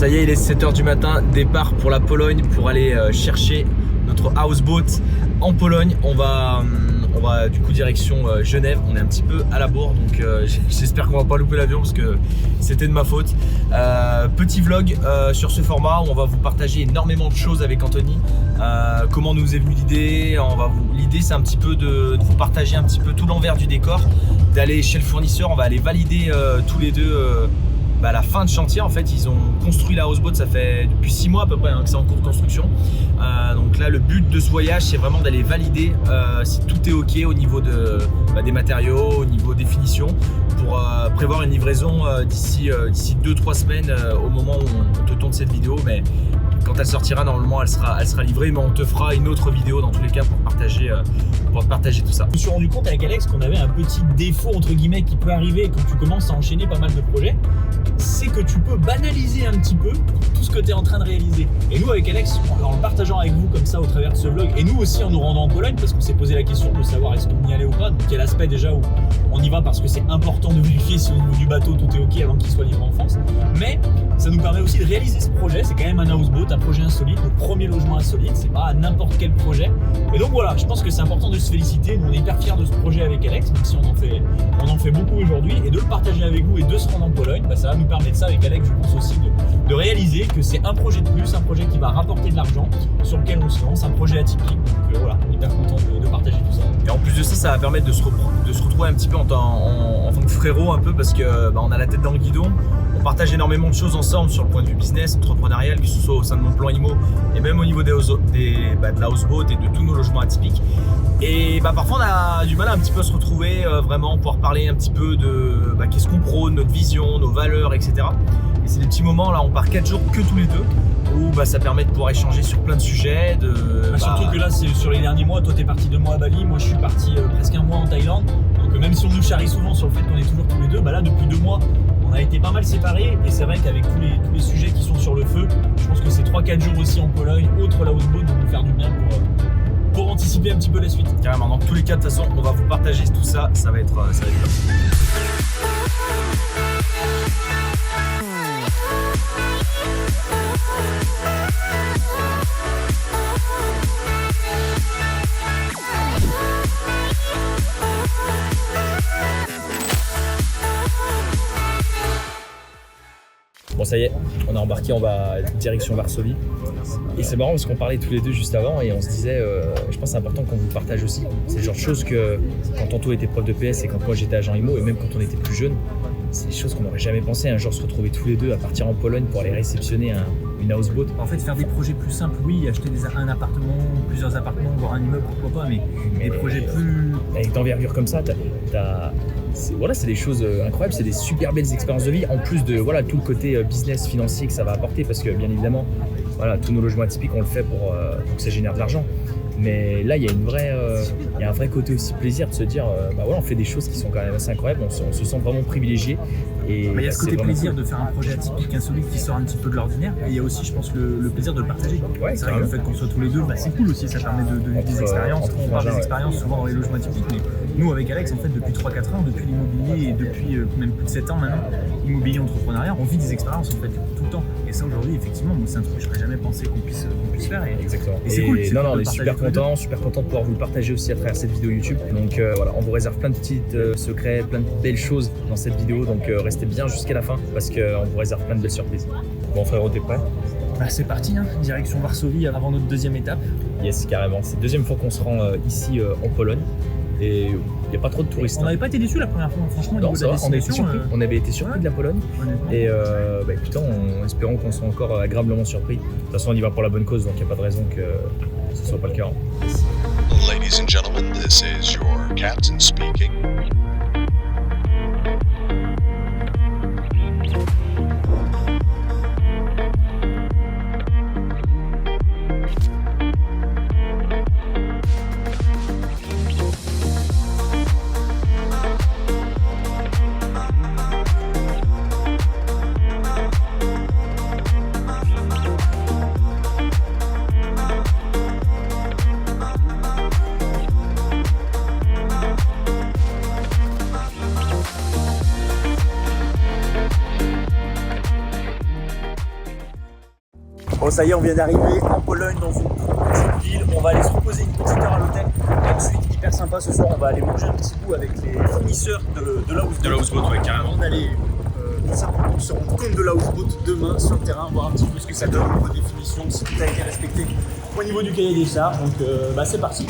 Ça y est, il est 7h du matin, départ pour la Pologne pour aller chercher notre houseboat en Pologne. On va du coup direction Genève. On est un petit peu à la bourre, donc j'espère qu'on va pas louper l'avion parce que c'était de ma faute. Petit vlog sur ce format où on va vous partager énormément de choses avec Anthony. Comment nous est venue l'idée. L'idée c'est un petit peu de vous partager un petit peu tout l'envers du décor, d'aller chez le fournisseur. On va aller valider tous les deux la fin de chantier. En fait, ils ont construit la houseboat, ça fait depuis 6 mois à peu près que c'est en cours de construction. Donc là, le but de ce voyage, c'est vraiment d'aller valider si tout est ok au niveau des matériaux, au niveau des finitions, pour prévoir une livraison d'ici 2-3 semaines au moment où on te tourne cette vidéo. Mais quand elle sortira, normalement, elle sera livrée, mais on te fera une autre vidéo dans tous les cas pour partager tout ça. Je me suis rendu compte avec Alex qu'on avait un petit défaut entre guillemets qui peut arriver quand tu commences à enchaîner pas mal de projets, c'est que tu peux banaliser un petit peu tout ce que tu es en train de réaliser. Et nous avec Alex, en le partageant avec vous comme ça au travers de ce vlog, et nous aussi en nous rendant en Pologne, parce qu'on s'est posé la question de savoir est-ce qu'on y allait ou pas, donc il y a l'aspect déjà où on y va parce que c'est important de vérifier si au niveau du bateau tout est ok avant qu'il soit livré en France, mais ça nous permet aussi de réaliser ce projet. C'est quand même un houseboat, un projet insolite, notre premier logement insolite, c'est pas n'importe quel projet. Et donc voilà, je pense que c'est important de se féliciter. Nous on est hyper fiers de ce projet avec Alex, même si on en fait beaucoup aujourd'hui, et de le partager avec vous et de se rendre en Pologne, ça va nous permettre ça avec Alex, je pense aussi de réaliser que c'est un projet de plus, un projet qui va rapporter de l'argent, sur lequel on se lance, un projet atypique. Donc voilà, hyper content de partager tout ça. Et en plus de ça, ça va permettre de se retrouver un petit peu en tant que frérot un peu, parce que on a la tête dans le guidon. On partage énormément de choses ensemble sur le point de vue business, entrepreneurial, que ce soit au sein de mon plan IMO et même au niveau de la houseboat et de tous nos logements atypiques. Et parfois on a du mal à un petit peu se retrouver, vraiment pouvoir parler un petit peu de qu'est-ce qu'on prône, notre vision, nos valeurs, etc. Et c'est des petits moments, là on part 4 jours que tous les deux, où ça permet de pouvoir échanger sur plein de sujets. Surtout que là c'est sur les derniers mois, toi t'es parti 2 mois à Bali, moi je suis parti presque 1 mois en Thaïlande. Donc même si on nous charrie souvent sur le fait qu'on est toujours tous les deux, là depuis 2 mois on a été pas mal séparés, et c'est vrai qu'avec tous les sujets qui sont sur le feu, je pense que ces 3-4 jours aussi en Pologne, outre la houseboat, vont nous faire du bien pour anticiper un petit peu la suite. Carrément, dans tous les cas de toute façon on va vous partager tout ça, ça va être top. Bon ça y est, on est embarqué, on va direction Varsovie. Et c'est marrant parce qu'on parlait tous les deux juste avant et on se disait, je pense que c'est important qu'on vous partage aussi. C'est le genre de choses que quand Anto était prof de PS et quand moi j'étais agent IMO, et même quand on était plus jeune, c'est des choses qu'on n'aurait jamais pensé un jour se retrouver tous les deux à partir en Pologne pour aller réceptionner une houseboat. En fait, faire des projets plus simples, oui, acheter un appartement, plusieurs appartements, voire un immeuble, pourquoi pas, mais des projets plus... Avec d'envergure comme ça, c'est des choses incroyables, c'est des super belles expériences de vie, en plus de tout le côté business financier que ça va apporter, parce que bien évidemment, tous nos logements atypiques, on le fait pour que ça génère de l'argent. Mais là, il y a un vrai côté aussi plaisir de se dire, on fait des choses qui sont quand même assez incroyables, on se sent vraiment privilégié. Et il y a ce côté plaisir de faire un projet atypique, insolite, qui sort un petit peu de l'ordinaire, et il y a aussi, je pense, le plaisir de le partager. Ouais, c'est vrai que le fait qu'on soit tous les deux, c'est cool aussi, ça permet de vivre des expériences. On parle des expériences souvent dans les logements atypiques, mais nous, avec Alex, en fait, depuis 3-4 ans, depuis l'immobilier et depuis même plus de 7 ans maintenant, immobilier entrepreneuriat, on vit des expériences en fait tout le temps. Et ça aujourd'hui, effectivement, c'est un truc que je n'aurais jamais pensé qu'on puisse faire. Exactement. Et c'est cool. On est super content de pouvoir vous le partager aussi à travers cette vidéo YouTube. Donc on vous réserve plein de petits secrets, plein de belles choses dans cette vidéo. Donc restez bien jusqu'à la fin parce qu'on vous réserve plein de belles surprises. Bon frérot, t'es prêt? C'est parti, direction Varsovie avant notre deuxième étape. Yes, carrément. C'est la deuxième fois qu'on se rend ici en Pologne. Et il n'y a pas trop de touristes. On n'avait pas été déçus la première fois, franchement. Non, ça va, on avait été surpris de la Pologne. Et putain, espérons qu'on soit encore agréablement surpris. De toute façon, on y va pour la bonne cause, donc il n'y a pas de raison que ce ne soit pas le cas. Ladies and gentlemen, this is your captain speaking. Bon, ça y est, on vient d'arriver en Pologne dans une petite ville. On va aller se reposer une petite heure à l'hôtel. Et ensuite, hyper sympa ce soir, on va aller manger un petit bout avec les fournisseurs de la houseboat. De la houseboat, ouais, carrément. Avant d'aller tout simplement se rendre compte de la houseboat demain sur le terrain, voir un petit peu ce que ça donne au niveau définition, si tout a été respecté au niveau du cahier des charges. Donc c'est parti.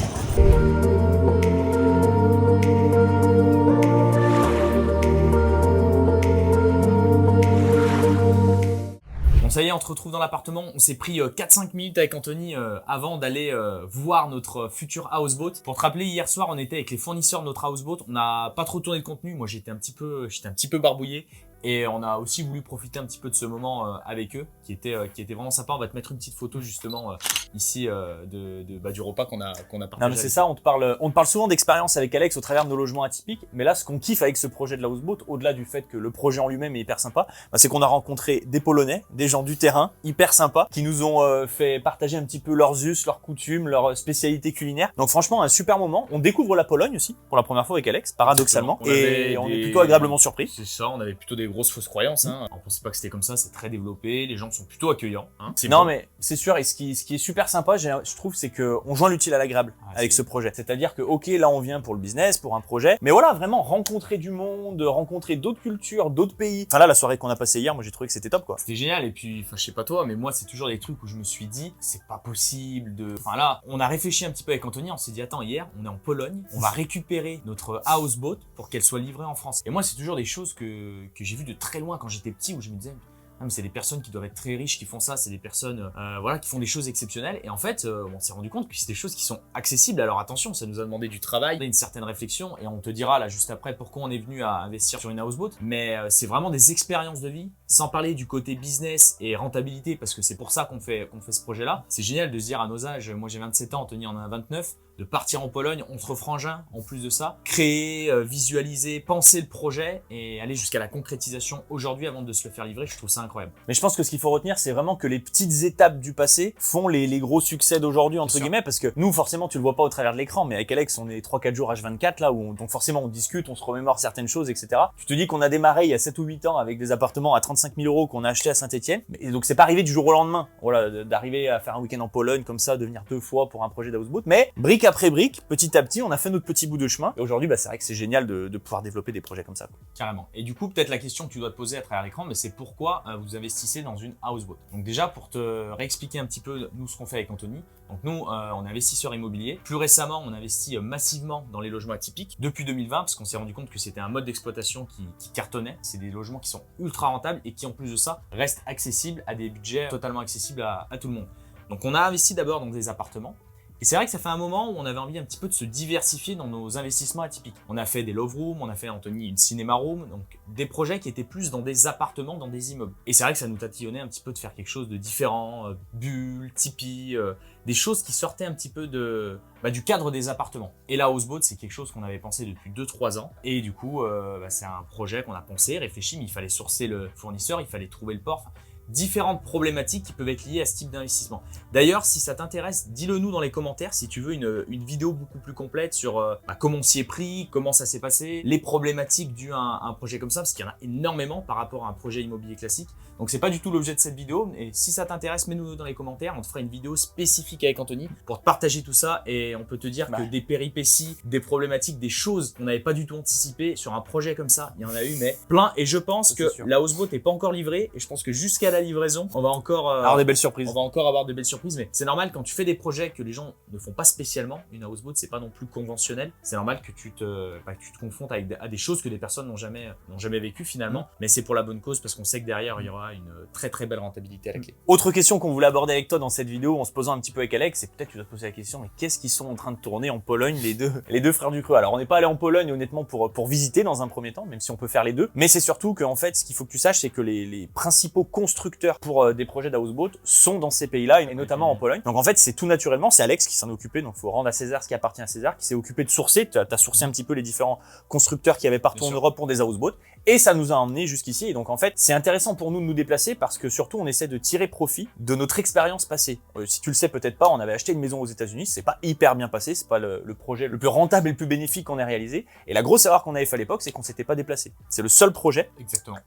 Bon, ça y est, on se retrouve dans l'appartement. On s'est pris 4-5 minutes avec Anthony avant d'aller voir notre futur houseboat. Pour te rappeler, hier soir, on était avec les fournisseurs de notre houseboat. On n'a pas trop tourné de contenu. Moi, j'étais un petit peu barbouillé. Et on a aussi voulu profiter un petit peu de ce moment avec eux, qui était vraiment sympa. On va te mettre une petite photo justement ici du repas qu'on a partagé. Non mais c'est ça, on te parle souvent d'expérience avec Alex au travers de nos logements atypiques. Mais là, ce qu'on kiffe avec ce projet de la houseboat, au-delà du fait que le projet en lui-même est hyper sympa, c'est qu'on a rencontré des Polonais, des gens du terrain, hyper sympas, qui nous ont fait partager un petit peu leurs us, leurs coutumes, leurs spécialités culinaires. Donc franchement, un super moment. On découvre la Pologne aussi, pour la première fois avec Alex, paradoxalement. On est plutôt agréablement surpris. C'est ça, on avait plutôt des grosses fausses croyances. Hein. On pensait pas que c'était comme ça, c'est très développé, les gens sont plutôt accueillants. Hein. Non, mais c'est sûr, et ce qui est super sympa, je trouve, c'est qu'on joint l'utile à l'agréable avec ce projet. C'est-à-dire que, ok, là on vient pour le business, pour un projet, mais voilà, vraiment rencontrer du monde, rencontrer d'autres cultures, d'autres pays. Enfin là, la soirée qu'on a passée hier, moi j'ai trouvé que c'était top, quoi. C'était génial, et puis, enfin je sais pas toi, mais moi c'est toujours des trucs où je me suis dit, c'est pas possible de... Enfin là, on a réfléchi un petit peu avec Anthony, on s'est dit, attends, hier, on est en Pologne, on va récupérer notre houseboat pour qu'elle soit livrée en France. Et moi, c'est toujours des choses que j'ai vues de très loin quand j'étais petit, où je me disais, ah, mais c'est des personnes qui doivent être très riches qui font ça, c'est des personnes qui font des choses exceptionnelles. Et en fait, on s'est rendu compte que c'est des choses qui sont accessibles. Alors attention, ça nous a demandé du travail, une certaine réflexion, et on te dira là juste après pourquoi on est venu à investir sur une houseboat. Mais c'est vraiment des expériences de vie, sans parler du côté business et rentabilité, parce que c'est pour ça qu'on fait ce projet-là. C'est génial de se dire à nos âges, moi j'ai 27 ans, Anthony en a 29, de partir en Pologne, entre frangins en plus de ça, créer, visualiser, penser le projet et aller jusqu'à la concrétisation aujourd'hui avant de se le faire livrer. Je trouve ça incroyable. Mais je pense que ce qu'il faut retenir, c'est vraiment que les petites étapes du passé font les gros succès d'aujourd'hui, entre guillemets, parce que nous, forcément, tu le vois pas au travers de l'écran, mais avec Alex, on est 3-4 jours H24 là, donc forcément on discute, on se remémore certaines choses, etc. Tu te dis qu'on a démarré il y a 7 ou 8 ans avec des appartements à 35 000 € qu'on a acheté à Saint-Etienne, et donc c'est pas arrivé du jour au lendemain, voilà, d'arriver à faire un week-end en Pologne comme ça, de venir 2 fois pour un projet d'houseboat, mais brique après brique, petit à petit, on a fait notre petit bout de chemin, et aujourd'hui, c'est vrai que c'est génial de pouvoir développer des projets comme ça, quoi. Carrément. Et du coup, peut-être la question que tu dois te poser à travers l'écran, mais c'est pourquoi vous investissez dans une houseboat. Donc déjà, pour te réexpliquer un petit peu nous ce qu'on fait avec Anthony. Donc nous, on est investisseur immobilier. Plus récemment, on investit massivement dans les logements atypiques depuis 2020 parce qu'on s'est rendu compte que c'était un mode d'exploitation qui cartonnait. C'est des logements qui sont ultra rentables et qui en plus de ça restent accessibles à des budgets totalement accessibles à tout le monde. Donc on a investi d'abord dans des appartements. Et c'est vrai que ça fait un moment où on avait envie un petit peu de se diversifier dans nos investissements atypiques. On a fait des love rooms, on a fait, Anthony, une cinéma room, donc des projets qui étaient plus dans des appartements, dans des immeubles. Et c'est vrai que ça nous tatillonnait un petit peu de faire quelque chose de différent, bulle, tipi, des choses qui sortaient un petit peu du cadre des appartements. Et la houseboat, c'est quelque chose qu'on avait pensé depuis 2-3 ans. Et du coup, c'est un projet qu'on a pensé, réfléchi, mais il fallait sourcer le fournisseur, il fallait trouver le port. Enfin, différentes problématiques qui peuvent être liées à ce type d'investissement. D'ailleurs, si ça t'intéresse, dis-le nous dans les commentaires si tu veux une vidéo beaucoup plus complète sur comment on s'y est pris, comment ça s'est passé, les problématiques dues à un projet comme ça, parce qu'il y en a énormément par rapport à un projet immobilier classique. Donc c'est pas du tout l'objet de cette vidéo, et si ça t'intéresse, mets-nous dans les commentaires, on te fera une vidéo spécifique avec Anthony pour te partager tout ça, et on peut te dire que des péripéties, des problématiques, des choses qu'on n'avait pas du tout anticipées sur un projet comme ça, il y en a eu mais plein, et je pense que la houseboat n'est pas encore livrée, et je pense que jusqu'à la livraison, on va encore avoir des belles surprises. On va encore avoir de belles surprises, mais c'est normal quand tu fais des projets que les gens ne font pas spécialement. Une houseboat, c'est pas non plus conventionnel. C'est normal que tu te confrontes à des choses que des personnes n'ont jamais vécues finalement. Mais c'est pour la bonne cause parce qu'on sait que derrière il y aura une très très belle rentabilité à la clé. Autre question qu'on voulait aborder avec toi dans cette vidéo, en se posant un petit peu avec Alex, c'est peut-être tu dois te poser la question, mais qu'est-ce qu'ils sont en train de tourner en Pologne les deux frères du Creux? Alors on n'est pas allé en Pologne honnêtement pour visiter dans un premier temps, même si on peut faire les deux. Mais c'est surtout que en fait, ce qu'il faut que tu saches, c'est que les principaux constructeurs pour des projets d'houseboat sont dans ces pays-là, et notamment en Pologne. Donc en fait, c'est tout naturellement, c'est Alex qui s'en est occupé, donc faut rendre à César ce qui appartient à César, qui s'est occupé de sourcer, t'as sourcé un petit peu les différents constructeurs qu'il y avait partout en Europe pour des houseboats, et ça nous a emmenés jusqu'ici. Et donc en fait, c'est intéressant pour nous de nous déplacer parce que surtout on essaie de tirer profit de notre expérience passée. Si tu le sais peut-être pas, on avait acheté une maison aux États-Unis, c'est pas hyper bien passé, c'est pas le projet le plus rentable et le plus bénéfique qu'on ait réalisé. Et la grosse erreur qu'on avait fait à l'époque, c'est qu'on s'était pas déplacé. C'est le seul projet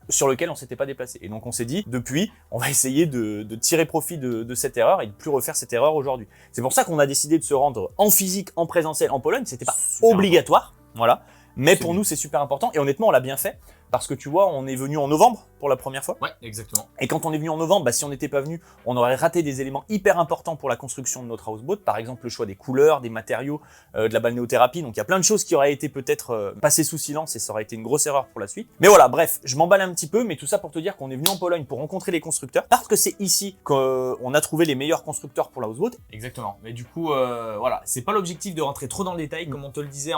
sur lequel on s'était pas déplacé. Et donc on s'est dit, depuis, aujourd'hui, on va essayer de tirer profit de cette erreur et de plus refaire cette erreur aujourd'hui. C'est pour ça qu'on a décidé de se rendre en physique, en présentiel, en Pologne. C'était pas obligatoire, voilà. Mais pour nous, c'est super important. Et honnêtement, on l'a bien fait. Parce que tu vois, on est venu en novembre pour la première fois. Ouais, exactement. Et quand on est venu en novembre, bah, si on n'était pas venu, on aurait raté des éléments hyper importants pour la construction de notre houseboat. Par exemple, le choix des couleurs, des matériaux, de la balnéothérapie. Donc, il y a plein de choses qui auraient été peut-être passées sous silence et ça aurait été une grosse erreur pour la suite. Mais voilà, bref, je m'emballe un petit peu, mais tout ça pour te dire qu'on est venu en Pologne pour rencontrer les constructeurs. Parce que c'est ici qu'on a trouvé les meilleurs constructeurs pour la houseboat. Exactement. Mais du coup, voilà, c'est pas l'objectif de rentrer trop dans le détail. Comme on te le disait,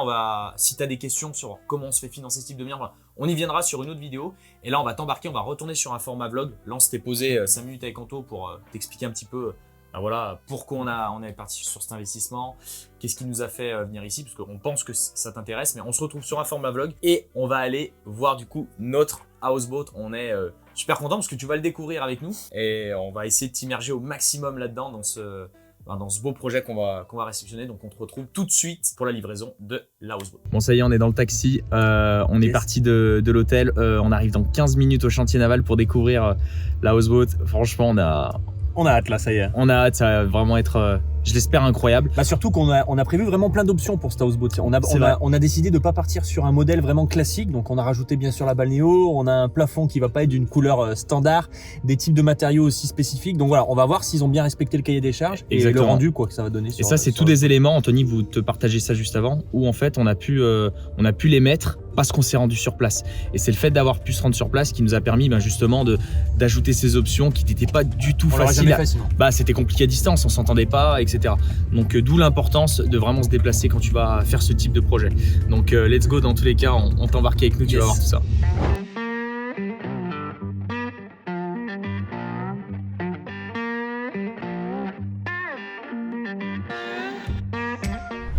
si tu as des questions sur comment on se fait financer ce type de bière, voilà, on y viendra sur une autre vidéo. Et là, on va t'embarquer, on va retourner sur un format vlog. Là, on s'était posé 5 minutes avec Anto pour t'expliquer un petit peu voilà, pourquoi on est parti sur cet investissement, qu'est-ce qui nous a fait venir ici, parce qu'on pense que ça t'intéresse. Mais on se retrouve sur un format vlog et on va aller voir du coup notre houseboat. On est super content parce que tu vas le découvrir avec nous et on va essayer de t'immerger au maximum là-dedans dans ce beau projet qu'on va réceptionner. Donc on te retrouve tout de suite pour la livraison de la houseboat. Bon, ça y est, on est dans le taxi, on est parti de l'hôtel, on arrive dans 15 minutes au chantier naval pour découvrir la houseboat. Franchement, On a hâte là, ça y est. on a hâte, ça va vraiment être, je l'espère, incroyable. Bah surtout qu'on a prévu vraiment plein d'options pour cette houseboat. C'est vrai. On a décidé de pas partir sur un modèle vraiment classique, donc on a rajouté bien sûr la balnéo, on a un plafond qui va pas être d'une couleur standard, des types de matériaux aussi spécifiques. Donc voilà, on va voir s'ils ont bien respecté le cahier des charges et Exactement. le rendu quoi que ça va donner. Et ça, c'est tous des éléments, Anthony, vous te partagez ça juste avant, où en fait on a pu les mettre parce qu'on s'est rendu sur place. Et c'est le fait d'avoir pu se rendre sur place qui nous a permis justement d'ajouter ces options qui n'étaient pas du tout On l'aurait faciles. jamais fait sinon. Bah, c'était compliqué à distance, on s'entendait pas, etc. Donc d'où l'importance de vraiment se déplacer quand tu vas faire ce type de projet. Donc let's go, dans tous les cas, on t'embarque avec nous, tu vas voir tout ça.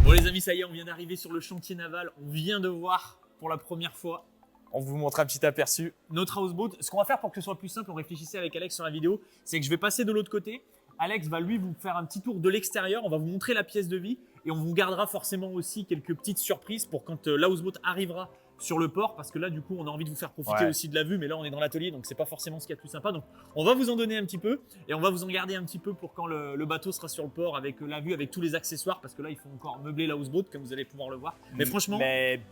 Bon les amis, ça y est, on vient d'arriver sur le chantier naval. On vient de voir pour la première fois, On vous montre un petit aperçu. notre houseboat. Ce qu'on va faire pour que ce soit plus simple, on réfléchissait avec Alex sur la vidéo, c'est que je vais passer de l'autre côté. Alex va lui vous faire un petit tour de l'extérieur, on va vous montrer la pièce de vie et on vous gardera forcément aussi quelques petites surprises pour quand la houseboat arrivera sur le port, parce que là du coup on a envie de vous faire profiter aussi de la vue, mais là on est dans l'atelier donc c'est pas forcément ce qu'il y a de plus sympa. Donc on va vous en donner un petit peu et on va vous en garder un petit peu pour quand le bateau sera sur le port avec la vue, avec tous les accessoires, parce que là il faut encore meubler la houseboat comme vous allez pouvoir le voir. Mais franchement,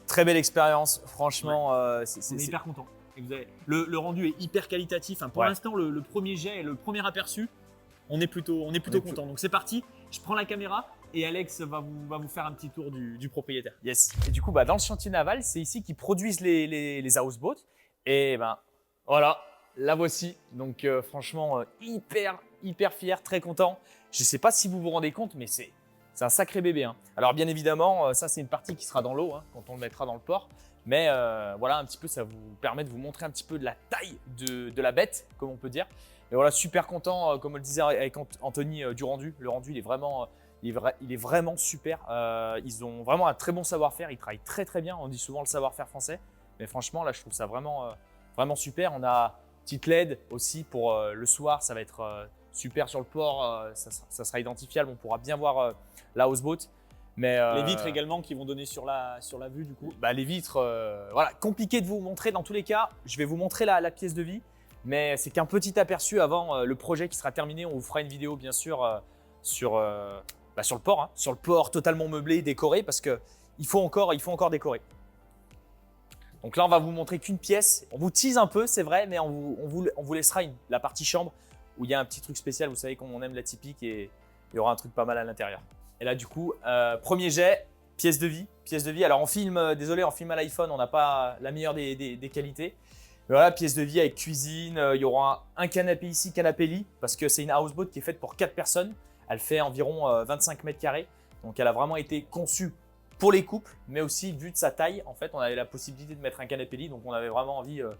très belle expérience, franchement. on est hyper content. Et vous avez, le rendu est hyper qualitatif. Pour l'instant, le premier jet et le premier aperçu, on est plutôt content. Donc c'est parti. Je prends la caméra et Alex va vous faire un petit tour du propriétaire. Yes. Et du coup, dans le chantier naval, c'est ici qu'ils produisent les houseboats. Et voilà, la voici. Donc franchement, hyper fier, très content. Je ne sais pas si vous vous rendez compte, mais c'est un sacré bébé. Hein. Alors bien évidemment, ça c'est une partie qui sera dans l'eau quand on le mettra dans le port. Mais voilà, un petit peu, ça vous permet de vous montrer un petit peu de la taille de la bête, comme on peut dire. Et voilà, super content, comme on le disait avec Anthony, du rendu. Le rendu, il est vraiment super. Ils ont vraiment un très bon savoir-faire. Ils travaillent très bien. On dit souvent le savoir-faire français. Mais franchement, là, je trouve ça vraiment super. On a petite LED aussi pour le soir. Ça va être super sur le port. Ça sera identifiable. On pourra bien voir la houseboat. Mais, Les vitres également qui vont donner sur la vue du coup. Les vitres, voilà, compliqué de vous montrer dans tous les cas. Je vais vous montrer la pièce de vie. Mais c'est qu'un petit aperçu avant le projet qui sera terminé. On vous fera une vidéo bien sûr sur le port, sur le port totalement meublé, décoré, parce qu'il faut encore décorer. Donc là, on va vous montrer qu'une pièce. On vous tease un peu, c'est vrai, mais on vous laissera la partie chambre où il y a un petit truc spécial. Vous savez qu'on aime la typique et il y aura un truc pas mal à l'intérieur. Et là, du coup, premier jet, pièce de vie. Alors, on filme à l'iPhone, on n'a pas la meilleure des qualités. Mais voilà, pièce de vie avec cuisine. Il y aura un canapé ici, canapé-lit, parce que c'est une houseboat qui est faite pour 4 personnes. Elle fait environ 25 mètres carrés. Donc, elle a vraiment été conçue pour les couples, mais aussi vu de sa taille. En fait, on avait la possibilité de mettre un canapé-lit. Donc, on avait vraiment envie de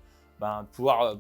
pouvoir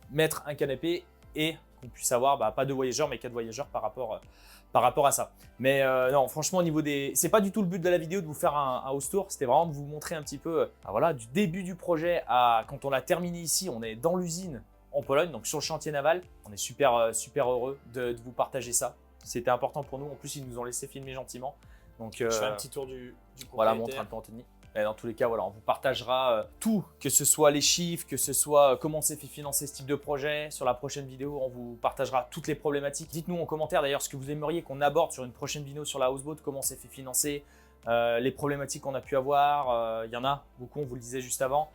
mettre un canapé et qu'on puisse avoir pas 2 voyageurs, mais 4 voyageurs par rapport à ça. Mais non, franchement, au niveau c'est pas du tout le but de la vidéo de vous faire un house tour. C'était vraiment de vous montrer un petit peu, du début du projet à quand on l'a terminé ici. On est dans l'usine en Pologne, donc sur le chantier naval. On est super heureux de vous partager ça. C'était important pour nous. En plus, ils nous ont laissé filmer gentiment. Donc, je fais un petit tour du voilà, propriétaire. montre un peu Anthony. Et dans tous les cas, voilà, on vous partagera tout, que ce soit les chiffres, que ce soit comment on s'est fait financer ce type de projet. Sur la prochaine vidéo, on vous partagera toutes les problématiques. Dites-nous en commentaire d'ailleurs ce que vous aimeriez qu'on aborde sur une prochaine vidéo sur la houseboat, comment on s'est fait financer, les problématiques qu'on a pu avoir. Il y en a beaucoup, on vous le disait juste avant.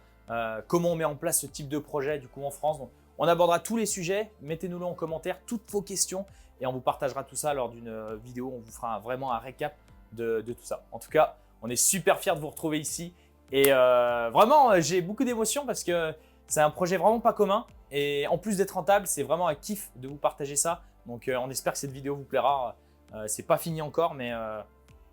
Comment on met en place ce type de projet du coup en France. Donc, on abordera tous les sujets. Mettez-nous-le en commentaire, toutes vos questions, et on vous partagera tout ça lors d'une vidéo. On vous fera vraiment un récap de tout ça. En tout cas, on est super fiers de vous retrouver ici et vraiment j'ai beaucoup d'émotions parce que c'est un projet vraiment pas commun et en plus d'être rentable, c'est vraiment un kiff de vous partager ça. Donc on espère que cette vidéo vous plaira. C'est pas fini encore mais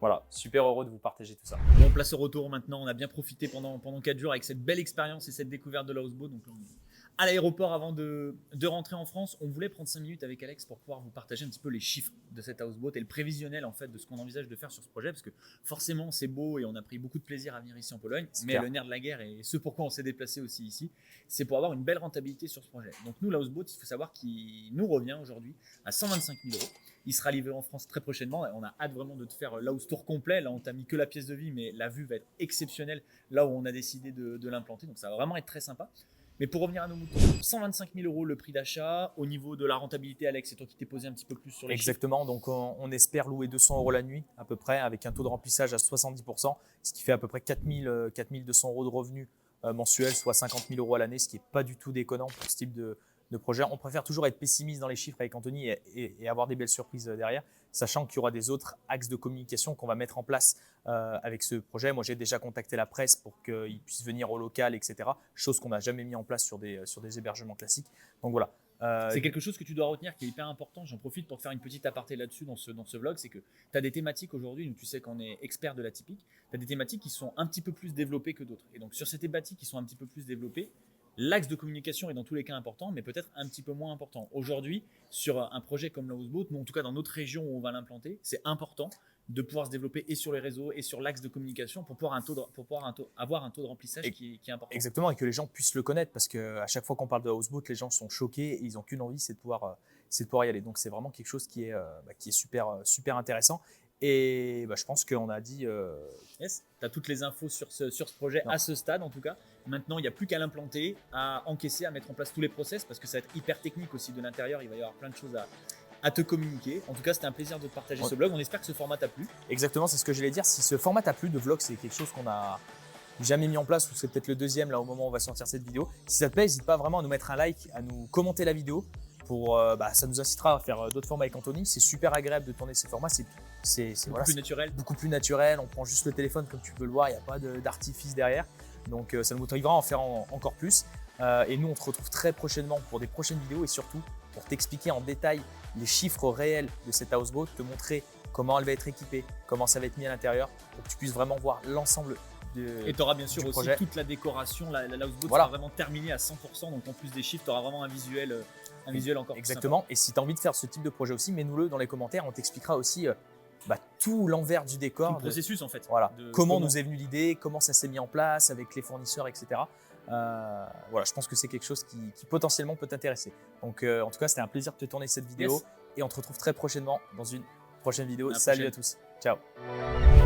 voilà, super heureux de vous partager tout ça. Bon, place au retour maintenant. On a bien profité pendant 4 jours avec cette belle expérience et cette découverte de la houseboat. Donc, on est à l'aéroport avant de rentrer en France. On voulait prendre 5 minutes avec Alex pour pouvoir vous partager un petit peu les chiffres de cette houseboat et le prévisionnel en fait de ce qu'on envisage de faire sur ce projet. Parce que forcément, c'est beau et on a pris beaucoup de plaisir à venir ici en Pologne. Mais le nerf de la guerre et ce pourquoi on s'est déplacé aussi ici, c'est pour avoir une belle rentabilité sur ce projet. Donc, nous, la houseboat, il faut savoir qu'il nous revient aujourd'hui à 125 000 €. Il sera livré en France très prochainement. On a hâte vraiment de te faire l'house tour complet. Là, on t'a mis que la pièce de vie, mais la vue va être exceptionnelle là où on a décidé de l'implanter. Donc, ça va vraiment être très sympa. Mais pour revenir à nos moutons, 125 000 € le prix d'achat. Au niveau de la rentabilité, Alex, c'est toi qui t'es posé un petit peu plus sur les Exactement, chiffres. donc on espère louer 200 € la nuit à peu près avec un taux de remplissage à 70%, ce qui fait à peu près 4 200 € de revenus mensuels, soit 50 000 € à l'année, ce qui n'est pas du tout déconnant pour ce type de projet. On préfère toujours être pessimiste dans les chiffres avec Anthony et avoir des belles surprises derrière, sachant qu'il y aura des autres axes de communication qu'on va mettre en place avec ce projet. Moi, j'ai déjà contacté la presse pour qu'ils puissent venir au local, etc. Chose qu'on n'a jamais mis en place sur des hébergements classiques. Donc voilà. C'est quelque chose que tu dois retenir qui est hyper important. J'en profite pour te faire une petite aparté là-dessus dans ce vlog. C'est que tu as des thématiques aujourd'hui, nous tu sais qu'on est expert de l'atypique, tu as des thématiques qui sont un petit peu plus développées que d'autres. Et donc sur ces thématiques qui sont un petit peu plus développées, l'axe de communication est dans tous les cas important, mais peut-être un petit peu moins important. Aujourd'hui, sur un projet comme la houseboat, nous en tout cas dans notre région où on va l'implanter, c'est important de pouvoir se développer et sur les réseaux et sur l'axe de communication pour pouvoir avoir un taux de remplissage qui est important. Exactement, et que les gens puissent le connaître parce qu'à chaque fois qu'on parle de houseboat, les gens sont choqués et ils n'ont qu'une envie, c'est de pouvoir y aller. Donc c'est vraiment quelque chose qui est super intéressant. Et je pense qu'on a dit… Yes, tu as toutes les infos sur ce projet à ce stade en tout cas. Maintenant, il n'y a plus qu'à l'implanter, à encaisser, à mettre en place tous les process parce que ça va être hyper technique aussi de l'intérieur. Il va y avoir plein de choses à te communiquer. En tout cas, c'était un plaisir de te partager ce vlog. On espère que ce format t'a plu. Exactement, c'est ce que j'allais dire. Si ce format t'a plu de vlog, c'est quelque chose qu'on a jamais mis en place ou c'est peut-être le deuxième là au moment où on va sortir cette vidéo. Si ça te plaît, n'hésite pas vraiment à nous mettre un like, à nous commenter la vidéo. Ça nous incitera à faire d'autres formats avec Anthony. C'est super agréable de tourner ces formats. C'est beaucoup plus naturel. On prend juste le téléphone comme tu peux le voir. Il n'y a pas d'artifice derrière. Donc ça nous motivera à en faire encore plus. Et nous, on te retrouve très prochainement pour des prochaines vidéos et surtout pour t'expliquer en détail les chiffres réels de cette houseboat, te montrer comment elle va être équipée, comment ça va être mis à l'intérieur pour que tu puisses vraiment voir l'ensemble et tu auras bien sûr aussi projet. Toute la décoration. La houseboat sera vraiment terminée à 100%. Donc en plus des chiffres, tu auras vraiment un visuel encore Exactement. plus sympa. Et si tu as envie de faire ce type de projet aussi, mets-nous-le dans les commentaires. On t'expliquera aussi tout l'envers du décor. Tout le processus en fait. Voilà. Comment nous est venue l'idée, comment ça s'est mis en place avec les fournisseurs, etc. Voilà, je pense que c'est quelque chose qui potentiellement peut t'intéresser. Donc en tout cas, c'était un plaisir de te tourner cette vidéo. Yes. Et on te retrouve très prochainement dans une prochaine vidéo. À la Salut prochaine. à tous. Ciao.